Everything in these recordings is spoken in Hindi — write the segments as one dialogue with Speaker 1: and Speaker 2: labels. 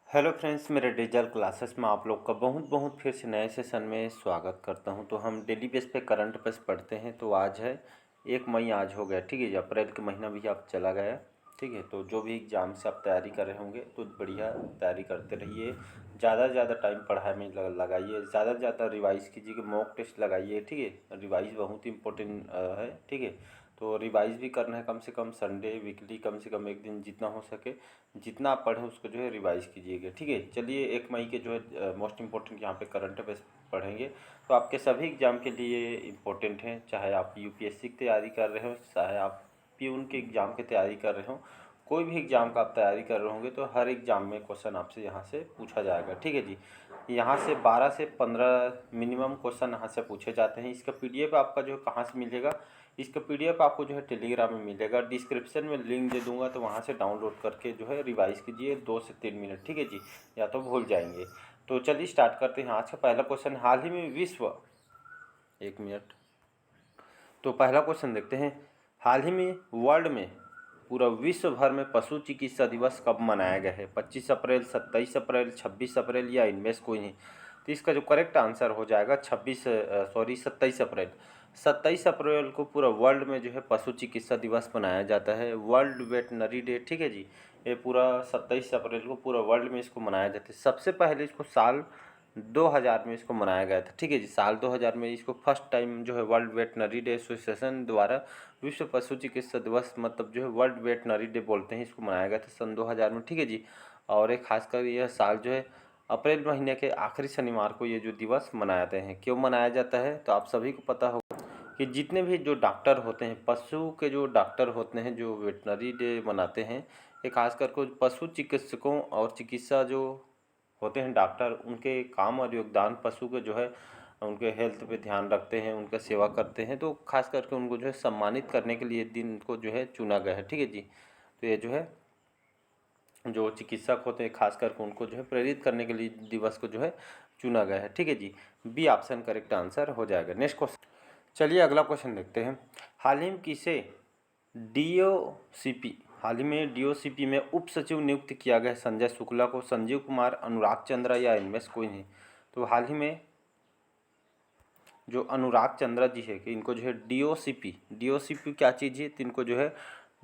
Speaker 1: हेलो फ्रेंड्स, मेरे डिजिटल क्लासेस में आप लोग का बहुत बहुत फिर से नए सेशन में स्वागत करता हूं। तो हम डेली बेस पे करंट अफेयर्स पढ़ते हैं। तो आज है 1 मई, आज हो गया, ठीक है जी। अप्रैल के महीना भी अब चला गया, ठीक है। तो जो भी एग्ज़ाम से आप तैयारी कर रहे होंगे तो बढ़िया तैयारी करते रहिए। ज़्यादा से ज़्यादा टाइम पढ़ाई में लगाइए, ज़्यादा से ज़्यादा रिवाइज़ कीजिए कि मॉक टेस्ट लगाइए, ठीक है। रिवाइज़ बहुत ही इंपॉर्टेंट है, ठीक है। तो रिवाइज़ भी करना है, कम से कम संडे वीकली कम से कम एक दिन जितना हो सके, जितना आप पढ़ें उसको जो है रिवाइज़ कीजिएगा, ठीक है। चलिए 1 मई के जो है मोस्ट इम्पोर्टेंट यहाँ पे करंट अफेयर्स पढ़ेंगे। तो आपके सभी एग्ज़ाम के लिए इम्पोर्टेंट हैं, चाहे आप यूपीएससी की तैयारी कर रहे हो, चाहे आप पीयून के एग्ज़ाम की तैयारी कर रहे हो, कोई भी एग्ज़ाम का आप तैयारी कर रहे होंगे तो हर एग्ज़ाम में क्वेश्चन आपसे यहाँ से पूछा जाएगा, ठीक है जी। यहाँ से 12 से 15 मिनिमम क्वेश्चन यहाँ से पूछे जाते हैं। इसका पीडीएफ आपका जो है कहाँ से मिलेगा, इसका पीडीएफ आपको जो है टेलीग्राम में मिलेगा। डिस्क्रिप्शन में लिंक दे दूंगा, तो वहाँ से डाउनलोड करके जो है रिवाइज़ कीजिए 2 से 3 मिनट, ठीक है जी, या तो भूल जाएंगे। तो चलिए स्टार्ट करते हैं। आज का पहला क्वेश्चन, हाल ही में विश्व, 1 मिनट। तो पहला क्वेश्चन देखते हैं, हाल ही में वर्ल्ड में, पूरा विश्व भर में पशु चिकित्सा दिवस कब मनाया गया है? 25 अप्रैल, 27 अप्रैल, 26 अप्रैल या इनमें से कोई नहीं? तो इसका जो करेक्ट आंसर हो जाएगा 27 अप्रैल। 27 अप्रैल को पूरा वर्ल्ड में जो है पशु चिकित्सा दिवस मनाया जाता है, वर्ल्ड वेटनरी डे, ठीक है जी। ये पूरा 27 अप्रैल को पूरा वर्ल्ड में इसको मनाया जाता है। सबसे पहले इसको साल 2000 में इसको मनाया गया था, ठीक है जी। साल 2000 में इसको फर्स्ट टाइम जो है वर्ल्ड वेटनरी डे एसोसिएशन द्वारा विश्व पशु चिकित्सा दिवस, मतलब जो है वर्ल्ड वेटनरी डे बोलते हैं इसको, मनाया गया था सन 2000 में, ठीक है जी। और एक खासकर यह साल जो है अप्रैल महीने के आखिरी शनिवार को ये जो दिवस मनाते हैं। क्यों मनाया जाता है तो आप सभी को पता होगा कि जितने भी जो डॉक्टर होते हैं, पशु के जो डॉक्टर होते हैं, जो वेटनरी डे मनाते हैं, ये खासकर को पशु चिकित्सकों और चिकित्सा जो होते हैं डॉक्टर, उनके काम और योगदान पशु के जो है उनके हेल्थ पे ध्यान रखते हैं, उनका सेवा करते हैं। तो खास करके उनको जो है सम्मानित करने के लिए दिन को जो है चुना गया है, ठीक है जी। तो ये जो है जो चिकित्सक होते हैं खास करके उनको जो है प्रेरित करने के लिए दिवस को जो है चुना गया है, ठीक है जी। बी ऑप्शन करेक्ट आंसर हो जाएगा। नेक्स्ट क्वेश्चन, चलिए अगला क्वेश्चन देखते हैं। हाल ही में किसे डीओसीपी, हाल ही में डीओसीपी में उप सचिव नियुक्त किया गया? संजय शुक्ला को, संजीव कुमार, अनुराग चंद्रा या इनमें से कोई नहीं? तो हाल ही में जो अनुराग चंद्रा जी है कि इनको जो है डीओसीपी क्या चीज़ है? तो इनको जो है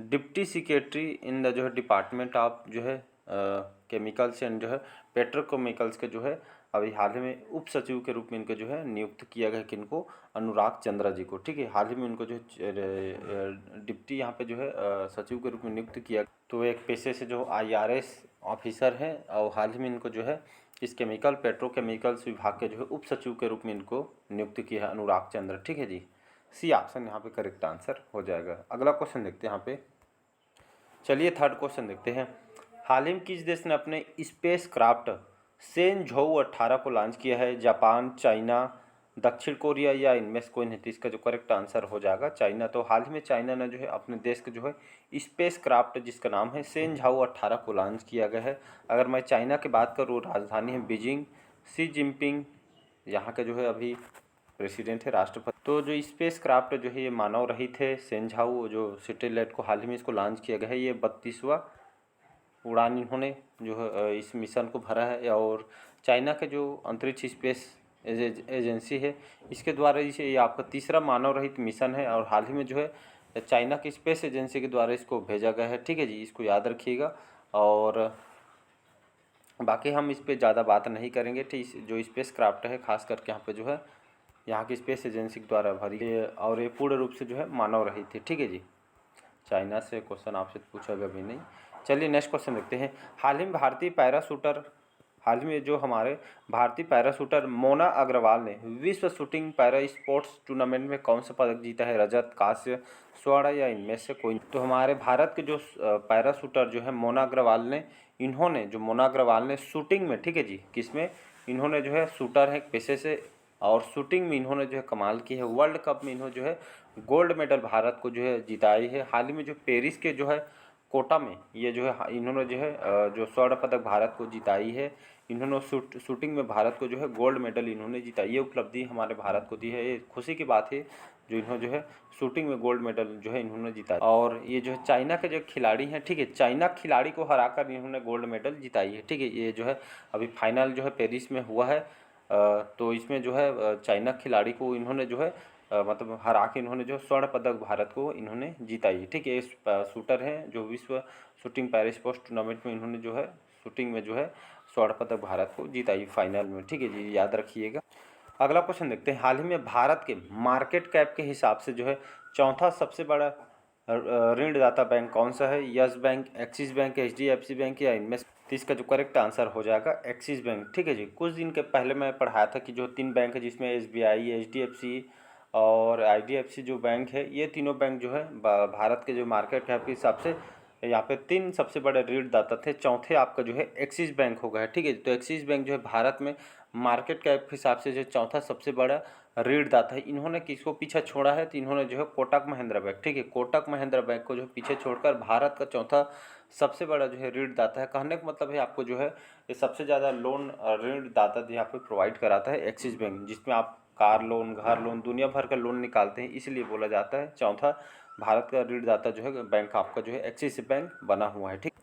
Speaker 1: डिप्टी सेक्रेटरी इन द जो है डिपार्टमेंट ऑफ जो है केमिकल्स एंड जो है पेट्रोकेमिकल्स के जो है अभी हाल ही में उप सचिव के रूप में इनको जो है नियुक्त किया गया, किनको? अनुराग चंद्रा जी को, ठीक है। हाल ही में उनको जो है डिप्टी यहाँ पे जो है सचिव के रूप में नियुक्त किया। तो एक पेशे से जो आईआरएस ऑफिसर हैं और हाल ही में इनको जो है इस केमिकल पेट्रोकेमिकल्स विभाग के जो है उप सचिव के रूप में इनको नियुक्त किया है अनुराग चंद्र, ठीक है जी। सी ऑप्शन यहाँ पे करेक्ट आंसर हो जाएगा। अगला क्वेश्चन देखते हैं यहाँ पे, चलिए थर्ड क्वेश्चन देखते हैं। हाल ही में किस देश ने अपने स्पेस क्राफ्ट सेनझोउ 18 को लॉन्च किया है? जापान, चाइना, दक्षिण कोरिया या इनमें से कोई नहीं? तो इसका जो करेक्ट आंसर हो जाएगा चाइना। तो हाल ही में चाइना ने जो है अपने देश के जो है स्पेस क्राफ्ट जिसका नाम है सेनझाओ 18 को लॉन्च किया गया है। अगर मैं चाइना की बात करूँ, राजधानी है बीजिंग, शी जिनपिंग यहाँ के जो है अभी प्रेसिडेंट है, राष्ट्रपति। तो जो स्पेस क्राफ्ट जो है ये मानव रहित है, सेनझाओ जो सैटेलाइट को हाल ही में इसको लॉन्च किया गया है। ये 32वां उड़ान इन्होंने जो है इस मिशन को भरा है। और चाइना के जो अंतरिक्ष स्पेस एजेंसी है, इसके द्वारा इसे ये आपका तीसरा मानव रहित मिशन है और हाल ही में जो है चाइना की स्पेस एजेंसी के द्वारा इसको भेजा गया है, ठीक है जी। इसको याद रखिएगा। और बाकी हम इस पर ज़्यादा बात नहीं करेंगे, ठीक। जो स्पेस क्राफ्ट है खास करके यहाँ पे जो है यहाँ की स्पेस एजेंसी के द्वारा भरी है और ये पूर्ण रूप से जो है मानव रहित है, ठीक है जी। चाइना से क्वेश्चन आपसे पूछा भी नहीं। चलिए नेक्स्ट क्वेश्चन देखते हैं। हाल ही में जो हमारे भारतीय पैराशूटर मोना अग्रवाल ने विश्व शूटिंग पैरा स्पोर्ट्स टूर्नामेंट में कौन सा पदक जीता है? रजत, कांस्य, स्वर्ण या इनमें से कोई? तो हमारे भारत के जो पैराशूटर जो है मोना अग्रवाल ने शूटिंग में, ठीक है जी, किसमें? इन्होंने जो है शूटर है पेशे से और शूटिंग में इन्होंने जो है कमाल की है। वर्ल्ड कप में इन्होंने जो है गोल्ड मेडल भारत को जो है जिताई है। हाल ही में जो पेरिस के जो है कोटा में ये जो है इन्होंने जो है जो स्वर्ण पदक भारत को जिताई है। इन्होंने शूटिंग में भारत को जो है गोल्ड मेडल इन्होंने जिताई, ये उपलब्धि हमारे भारत को दी है। ये खुशी की बात है जो इन्होंने जो है शूटिंग में गोल्ड मेडल जो है इन्होंने जीता। और ये जो है चाइना के जो खिलाड़ी हैं, ठीक है, चाइना खिलाड़ी को हराकर इन्होंने गोल्ड मेडल जिताई है, ठीक है। ये जो है अभी फाइनल जो है पेरिस में हुआ है, तो इसमें जो है चाइना खिलाड़ी को इन्होंने जो है मतलब हरा के इन्होंने जो स्वर्ण पदक भारत को इन्होंने जिताई है, ठीक है। इस शूटर हैं जो विश्व शूटिंग पेरिस पोस्ट टूर्नामेंट में इन्होंने जो है शूटिंग में जो है स्वर्ण पदक भारत को जिताई फाइनल में, ठीक है जी, याद रखिएगा। अगला क्वेश्चन देखते हैं, हाल ही में भारत के मार्केट कैप के हिसाब से जो है चौथा सबसे बड़ा ऋणदाता बैंक कौन सा है? Yes bank, axis bank, HDFC bank या इनमें? तो इसका जो करेक्ट आंसर हो जाएगा एक्सिस बैंक, ठीक है जी। कुछ दिन के पहले मैं पढ़ाया था कि जो 3 बैंक है जिसमें एसबीआई, एचडीएफसी और आईडीएफसी जो बैंक है, ये तीनों बैंक जो है भारत के जो मार्केट कैप के हिसाब से यहाँ पे 3 सबसे बड़े ऋणदाता थे। चौथे आपका जो है एक्सिस बैंक हो गया, ठीक है। तो एक्सिस बैंक जो है भारत में मार्केट कैप के हिसाब से जो चौथा सबसे बड़ा ऋणदाता है। इन्होंने किसको पीछे छोड़ा है? तो इन्होंने जो है कोटक महिंद्रा बैंक, ठीक है, कोटक महिंद्रा बैंक को जो पीछे छोड़कर भारत का चौथा सबसे बड़ा जो है ऋणदाता है। कहने का मतलब है आपको जो है ये सबसे ज़्यादा लोन ऋणदाता यहाँ पे प्रोवाइड कराता है एक्सिस बैंक, जिसमें आप कार लोन, घर लोन, दुनिया भर का लोन निकालते हैं, इसलिए बोला जाता है चौथा भारत का ऋणदाता जो है बैंक आपका जो है एक्सिस बैंक बना हुआ है, ठीक।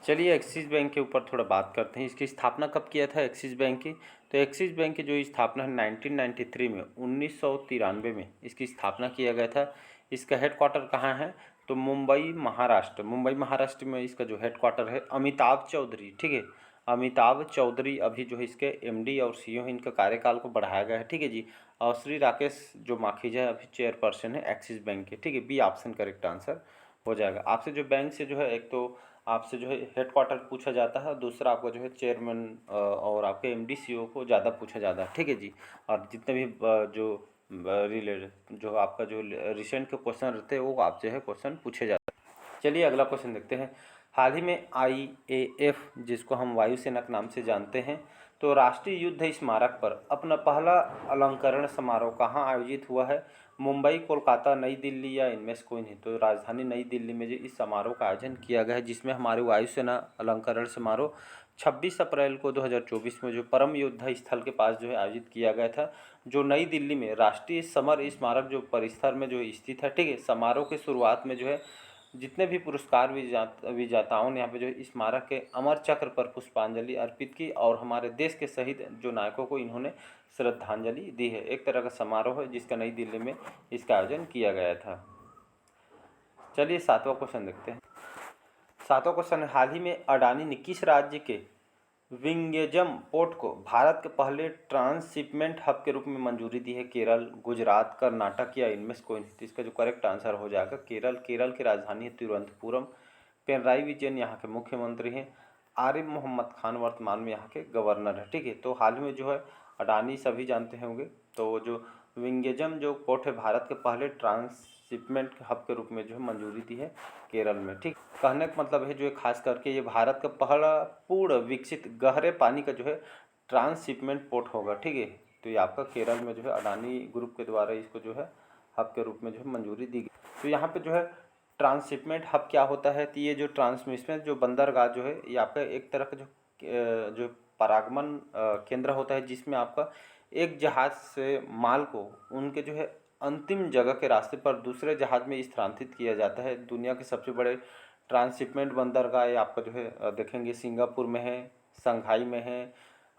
Speaker 1: चलिए एक्सिस बैंक के ऊपर थोड़ा बात करते हैं। इसकी स्थापना कब किया था एक्सिस बैंक की? तो एक्सिस बैंक की जो स्थापना है 1993 में 1993 में इसकी स्थापना किया गया था। इसका हेडक्वार्टर कहाँ है? तो मुंबई महाराष्ट्र, मुंबई महाराष्ट्र में इसका जो हेडक्वार्टर है। अमिताभ चौधरी, ठीक है, अमिताभ चौधरी अभी जो है इसके एमडी और सीईओ हैं। इनका कार्यकाल को बढ़ाया गया है, ठीक है जी। और श्री राकेश जो माखीजा है अभी चेयरपर्सन है एक्सिस बैंक के, ठीक है। बी ऑप्शन करेक्ट आंसर हो जाएगा। आपसे जो बैंक से जो है एक तो आपसे जो है हेडक्वार्टर पूछा जाता है, दूसरा आपका जो है चेयरमैन और आपके एमडी सीईओ को ज़्यादा पूछा जाता है, ठीक है जी। और जितने भी जो रिलेटेड जो आपका जो रिसेंट के क्वेश्चन रहते हैं वो आप जो है क्वेश्चन पूछे जाते हैं। चलिए अगला क्वेश्चन देखते हैं। हाल ही में आईएएफ, जिसको हम वायुसेना के नाम से जानते हैं, तो राष्ट्रीय युद्ध स्मारक पर अपना पहला अलंकरण समारोह कहाँ आयोजित हुआ है? मुंबई, कोलकाता, नई दिल्ली या इनमें से कोई नहीं? तो राजधानी नई दिल्ली में जो इस समारोह का आयोजन किया गया है, जिसमें हमारे वायुसेना अलंकरण समारोह 26 अप्रैल को 2024 में जो परम योद्धा स्थल के पास जो है आयोजित किया गया था, जो नई दिल्ली में राष्ट्रीय समर स्मारक जो परिसर में जो स्थित है, ठीक है। समारोह के शुरुआत में जो है जितने भी पुरस्कार विजेताओं ने यहाँ पे जो स्मारक के अमर चक्र पर पुष्पांजलि अर्पित की और हमारे देश के शहीद जो नायकों को इन्होंने श्रद्धांजलि दी है। एक तरह का समारोह है जिसका नई दिल्ली में इसका आयोजन किया गया था। चलिए 7वां क्वेश्चन देखते हैं। 7वां क्वेश्चन, हाल ही में अडानी ने किस राज्य के विंगेजम पोर्ट को भारत के पहले ट्रांसशिपमेंट हब के रूप में मंजूरी दी है? केरल, गुजरात, कर्नाटक या इनमें से कोई नहीं? तो इसका जो करेक्ट आंसर हो जाएगा केरल। केरल की राजधानी है तिरुवनंतपुरम। पिनराई विजयन यहाँ के मुख्यमंत्री हैं। आरिफ मोहम्मद खान वर्तमान में यहाँ के गवर्नर है, ठीक है। तो हाल ही में जो है अडानी सभी जानते होंगे, तो जो विंगेजम जो पोर्ट है भारत के पहले ट्रांसशिपमेंट हब के रूप में जो है मंजूरी दी है केरल में, ठीक। कहने का मतलब है जो है खास करके ये भारत का पहला पूर्ण विकसित गहरे पानी का जो है ट्रांसशिपमेंट पोर्ट होगा, ठीक है। तो ये आपका केरल में जो है अडानी ग्रुप के द्वारा इसको जो है हब के रूप में जो है मंजूरी दी गई। तो यहाँ पे जो है ट्रांसशिपमेंट हब क्या होता है? तो ये जो ट्रांसमिशन जो बंदरगाह जो है ये आपका एक तरह का जो परागमन केंद्र होता है, जिसमें आपका एक जहाज़ से माल को उनके जो है अंतिम जगह के रास्ते पर दूसरे जहाज़ में स्थानांतरित किया जाता है। दुनिया के सबसे बड़े ट्रांसशिपमेंट बंदरगाह ये आपका जो है देखेंगे सिंगापुर में है, शंघाई में है,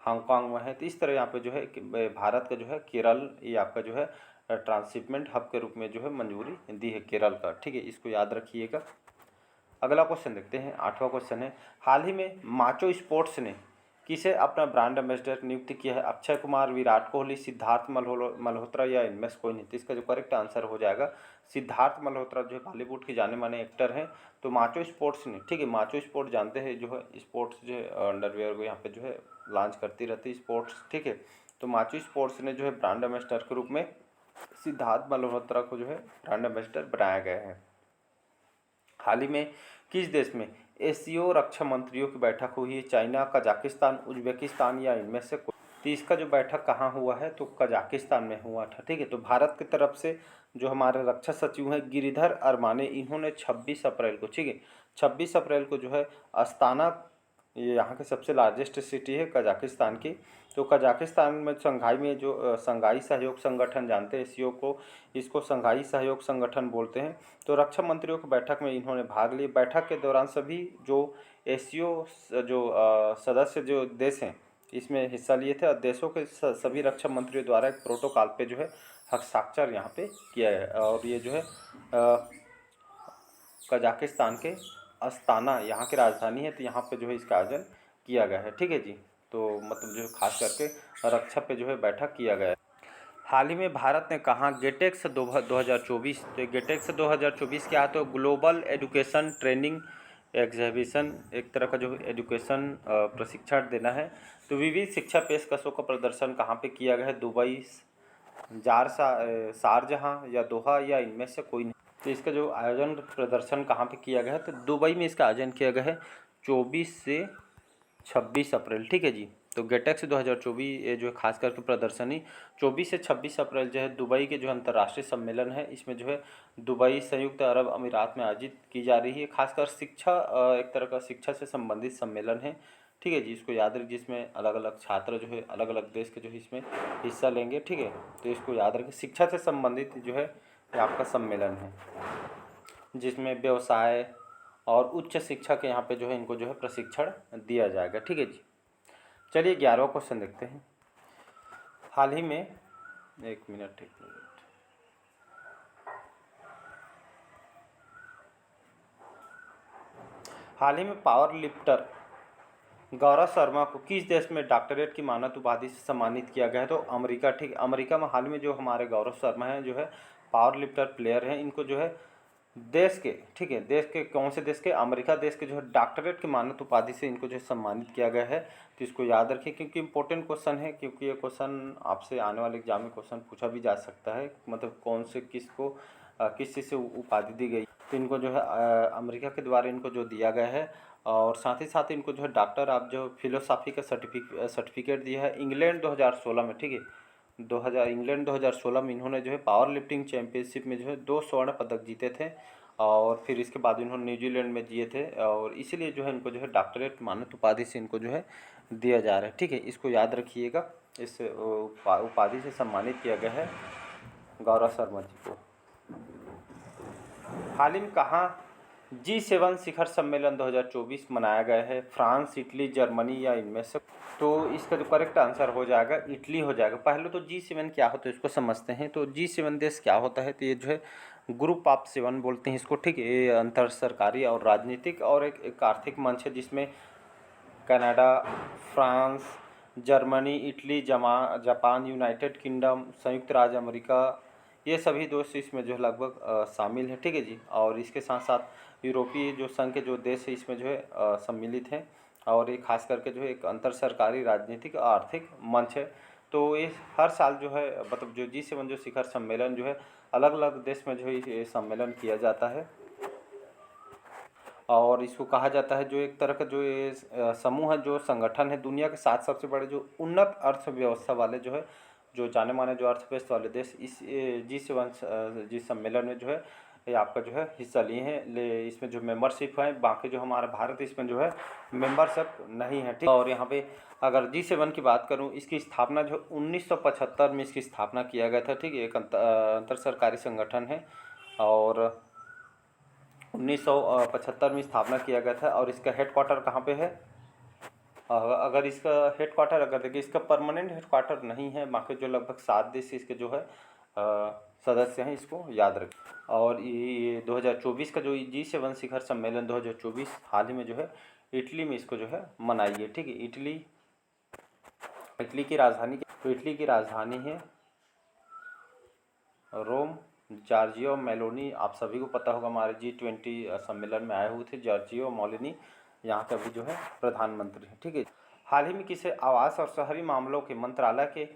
Speaker 1: हांगकांग में है। तो इस तरह यहाँ पे जो है भारत का जो है केरल ये आपका जो है ट्रांसशिपमेंट हब के रूप में जो है मंजूरी दी है केरल का, ठीक है। इसको याद रखिएगा। अगला क्वेश्चन देखते हैं। 8वां क्वेश्चन है, हाल ही में माचो स्पोर्ट्स ने किसे अपना ब्रांड एम्बेसडर नियुक्त किया है? अक्षय कुमार, विराट कोहली, सिद्धार्थ मल्होत्रा या इनमें से कोई नहीं? तो इसका जो करेक्ट आंसर हो जाएगा सिद्धार्थ मल्होत्रा, जो है बॉलीवुड के जाने माने एक्टर हैं। तो माचो स्पोर्ट्स ने, ठीक है, माचो स्पोर्ट जानते हैं जो है स्पोर्ट्स जो है अंडरवेयर को यहाँ पे जो है लॉन्च करती रहती है स्पोर्ट्स, ठीक है। तो माचो स्पोर्ट्स ने जो है ब्रांड एम्बेसडर के रूप में सिद्धार्थ मल्होत्रा को जो है ब्रांड एम्बेसडर बनाया गया है। हाल ही में किस देश में एशियो रक्षा मंत्रियों की बैठक हुई है? चाइना, कजाकिस्तान, उज्बेकिस्तान या इनमें से कोई? तो इसका जो बैठक कहाँ हुआ है? तो कजाकिस्तान में हुआ था, ठीक है। तो भारत की तरफ से जो हमारे रक्षा सचिव हैं गिरिधर अरमाने, इन्होंने 26 अप्रैल को, ठीक है, 26 अप्रैल को जो है अस्ताना ये यहाँ की सबसे लार्जेस्ट सिटी है कजाकिस्तान की। तो कजाकिस्तान में शंघाई में जो शंघाई सहयोग संगठन जानते हैं एससीओ को, इसको शंघाई सहयोग संगठन बोलते हैं। तो रक्षा मंत्रियों की बैठक में इन्होंने भाग लिया। बैठक के दौरान सभी जो एससीओ जो सदस्य जो देश हैं इसमें हिस्सा लिए थे और देशों के सभी रक्षा मंत्रियों द्वारा एक प्रोटोकॉल पे जो है हस्ताक्षर यहाँ पे किया है। और ये जो है कजाकिस्तान के अस्ताना यहाँ की राजधानी है, तो यहाँ पे जो है इसका आयोजन किया गया है। ठीक है जी। तो मतलब जो खास करके रक्षा पे जो है बैठक किया गया है। हाल ही में भारत ने कहा गेटेक्स 2024, तो गेटेक्स 2024 क्या है, तो ग्लोबल एजुकेशन ट्रेनिंग एग्जीबिशन, एक तरह का जो एजुकेशन प्रशिक्षण देना है। तो विविध शिक्षा पेशकशों का प्रदर्शन कहाँ पे किया गया है, दुबई, शारजहाँ या दोहा या इनमें से कोई नहीं। तो इसका जो आयोजन प्रदर्शन कहाँ पे किया गया है, तो दुबई में इसका आयोजन किया गया है 24 से 26 अप्रैल। ठीक है जी। तो गेटेक्स 2024 ये जो है खास करके प्रदर्शनी 24 से 26 अप्रैल जो है दुबई के जो अंतर्राष्ट्रीय सम्मेलन है इसमें जो है दुबई संयुक्त अरब अमीरात में आयोजित की जा रही है। खासकर शिक्षा एक तरह का शिक्षा से संबंधित सम्मेलन है। ठीक है जी। इसको याद रखिए, जिसमें अलग अलग छात्र जो है अलग अलग देश के जो है इसमें हिस्सा लेंगे। ठीक है। तो इसको याद रखिए, शिक्षा से संबंधित जो है ये आपका सम्मेलन है जिसमें व्यवसाय और उच्च शिक्षा के यहाँ पे जो है इनको जो है प्रशिक्षण दिया जाएगा। ठीक है जी। चलिए 11वां क्वेश्चन देखते हैं। हाल ही में एक मिनट हाल ही में पावर लिफ्टर गौरव शर्मा को किस देश में डॉक्टरेट की मानद उपाधि से सम्मानित किया गया है, तो अमेरिका। ठीक है। अमेरिका में हाल में जो हमारे गौरव शर्मा हैं जो है पावर लिफ्टर प्लेयर हैं, इनको जो है देश के, ठीक है, देश के कौन से देश के, अमेरिका देश के जो है डॉक्टरेट की मानद उपाधि से इनको जो है सम्मानित किया गया है। तो इसको याद रखिए क्योंकि इंपॉर्टेंट क्वेश्चन है, क्योंकि ये क्वेश्चन आपसे आने वाले एग्जाम में क्वेश्चन पूछा भी जा सकता है, मतलब कौन से किसको किस चीज़ से उपाधि दी गई। तो इनको जो है अमेरिका के द्वारा इनको जो दिया गया है, और साथ ही साथ इनको जो है डॉक्टर ऑफ जो फिलोसॉफी का सर्टिफिकेट दिया है इंग्लैंड 2016 में। ठीक है। 2016 में इन्होंने जो है पावर लिफ्टिंग चैंपियनशिप में जो है 2 स्वर्ण पदक जीते थे, और फिर इसके बाद इन्होंने न्यूजीलैंड में जिए थे, और इसीलिए जो है इनको जो है डॉक्टरेट मानद उपाधि से इनको जो है दिया जा रहा है। ठीक है। इसको याद रखिएगा, इस उपाधि से सम्मानित किया गया है गौरव शर्मा जी को। हाल ही में कहाँ G7 शिखर सम्मेलन 2024 मनाया गया है, फ्रांस, इटली, जर्मनी या इनमें से। तो इसका जो करेक्ट आंसर हो जाएगा इटली हो जाएगा। पहले तो G7 क्या होता है इसको समझते हैं। तो G7 देश क्या होता है, तो ये जो है ग्रुप ऑफ 7 बोलते हैं इसको। ठीक है। ये अंतर सरकारी और राजनीतिक और एक आर्थिक मंच है जिसमें Canada, France, Germany, Italy, Japan, United kingdom, संयुक्त राज्य अमेरिका, ये सभी देश इसमें जो है लगभग शामिल है। ठीक है जी। और इसके साथ साथ यूरोपीय जो संघ के जो देश है इसमें जो है सम्मिलित हैं, और ये खास करके जो है एक अंतर सरकारी राजनीतिक आर्थिक मंच है। तो ये हर साल जो है मतलब जो G7 जो शिखर सम्मेलन जो है अलग अलग देश में जो है ये सम्मेलन किया जाता है, और इसको कहा जाता है जो एक तरह का जो ये समूह है, जो संगठन है, दुनिया के 7 सबसे बड़े जो उन्नत अर्थव्यवस्था वाले जो है जो जाने माने जो अर्थव्यवस्था वाले देश इस G7 जी सम्मेलन में जो है ये आपका जो है हिस्सा लिए हैं। इसमें जो मेंबरशिप है, बाकी जो हमारा भारत इसमें जो है मेंबरशिप नहीं है। ठीक। और यहाँ पे अगर G7 की बात करूँ, इसकी स्थापना जो 1975 में इसकी स्थापना किया गया था। ठीक है। एक अंतर सरकारी संगठन है, और 1975 में स्थापना किया गया था, और इसका हेडक्वार्टर कहाँ पे है, अगर इसका हेडक्वार्टर अगर देखिए इसका परमानेंट हेडक्वार्टर नहीं है, बाकी जो लगभग 7 देश इसके जो है सदस्य हैं, इसको याद रखें। और ये 2024 का जो G7 शिखर सम्मेलन 2024 हाल ही में जो है इटली में इसको जो है मनाई है। ठीक है। इटली की राजधानी, तो इटली की राजधानी है रोम। जॉर्जियो मेलोनी, आप सभी को पता होगा, हमारे G20 सम्मेलन में आए हुए थे जॉर्जियो मेलोनी, यहाँ के अभी जो है प्रधानमंत्री हैं। ठीक है। हाल ही में किसे आवास और शहरी मामलों के मंत्रालय के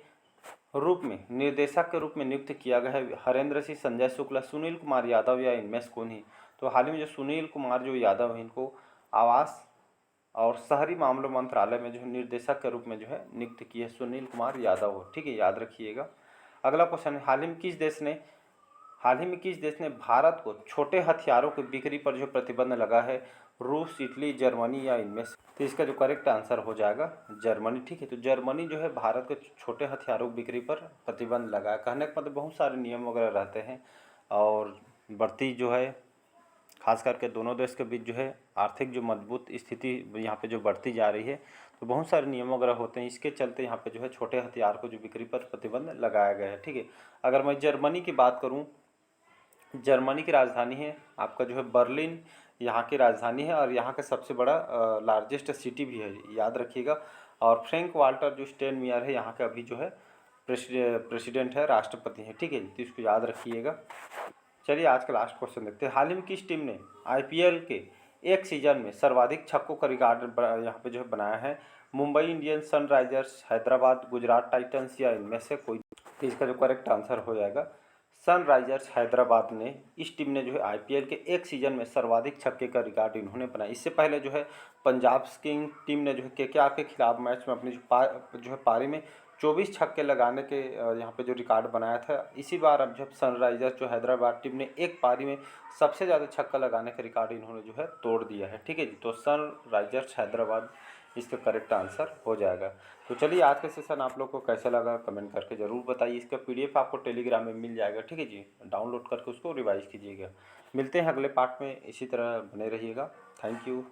Speaker 1: रूप में निर्देशक के रूप में नियुक्त किया गया है, हरेंद्र सिंह, संजय शुक्ला, सुनील कुमार यादव या इनमें से कौन ही। तो हाल ही में जो सुनील कुमार जो यादव है इनको आवास और शहरी मामलों मंत्रालय में जो है निर्देशक के रूप में जो है नियुक्त किया है, सुनील कुमार यादव हो। ठीक है। याद रखिएगा। अगला क्वेश्चन है, हाल ही में किस देश ने भारत को छोटे हथियारों की बिक्री पर जो प्रतिबंध लगा है, रूस, इटली, जर्मनी या इनमें से। तो इसका जो करेक्ट आंसर हो जाएगा जर्मनी। ठीक है, तो जर्मनी जो है भारत के छोटे हथियारों की बिक्री पर प्रतिबंध लगाया। कहने का मतलब बहुत सारे नियम वगैरह रहते हैं और बढ़ती जो है खास करके दोनों देश के बीच जो है आर्थिक जो मजबूत स्थिति यहाँ पे जो बढ़ती जा रही है, तो बहुत सारे नियम वगैरह होते हैं। इसके चलते यहाँ पे जो है छोटे हथियार को जो बिक्री पर प्रतिबंध लगाया गया है। ठीक है, अगर मैं जर्मनी की बात करूँ, जर्मनी की राजधानी है आपका जो है बर्लिन, यहाँ की राजधानी है और यहाँ का सबसे बड़ा लार्जेस्ट सिटी भी है, याद रखिएगा। और फ्रैंक वाल्टर जो स्टेनमियर है यहाँ का अभी जो है प्रेसिडेंट है, राष्ट्रपति है। ठीक है, तो इसको याद रखिएगा। चलिए आज का लास्ट क्वेश्चन देखते हैं। हाल ही में किस टीम ने आईपीएल के एक सीजन में सर्वाधिक छक्कों का रिकॉर्ड यहाँ पे जो है बनाया है? Mumbai Indians, Sunrisers Hyderabad, Gujarat Titans या इनमें से कोई? तो इसका जो करेक्ट आंसर हो जाएगा सनराइजर्स हैदराबाद ने, इस टीम ने जो है आईपीएल के एक सीजन में सर्वाधिक छक्के का रिकॉर्ड इन्होंने बनाया। इससे पहले जो है पंजाब किंग टीम ने जो है केकेआर के खिलाफ मैच में अपनी जो है पारी में 24 छक्के लगाने के यहाँ पे जो रिकॉर्ड बनाया था। इसी बार अब जब सनराइजर्स जो हैदराबाद टीम ने एक पारी में सबसे ज़्यादा छक्का लगाने का रिकॉर्ड इन्होंने जो है तोड़ दिया है। ठीक है जी, तो सनराइजर्स हैदराबाद इसका करेक्ट आंसर हो जाएगा। तो चलिए आज का सेशन आप लोग को कैसा लगा कमेंट करके ज़रूर बताइए। इसका पीडीएफ आपको टेलीग्राम में मिल जाएगा। ठीक है जी, डाउनलोड करके उसको रिवाइज कीजिएगा। मिलते हैं अगले पार्ट में, इसी तरह बने रहिएगा। Thank you.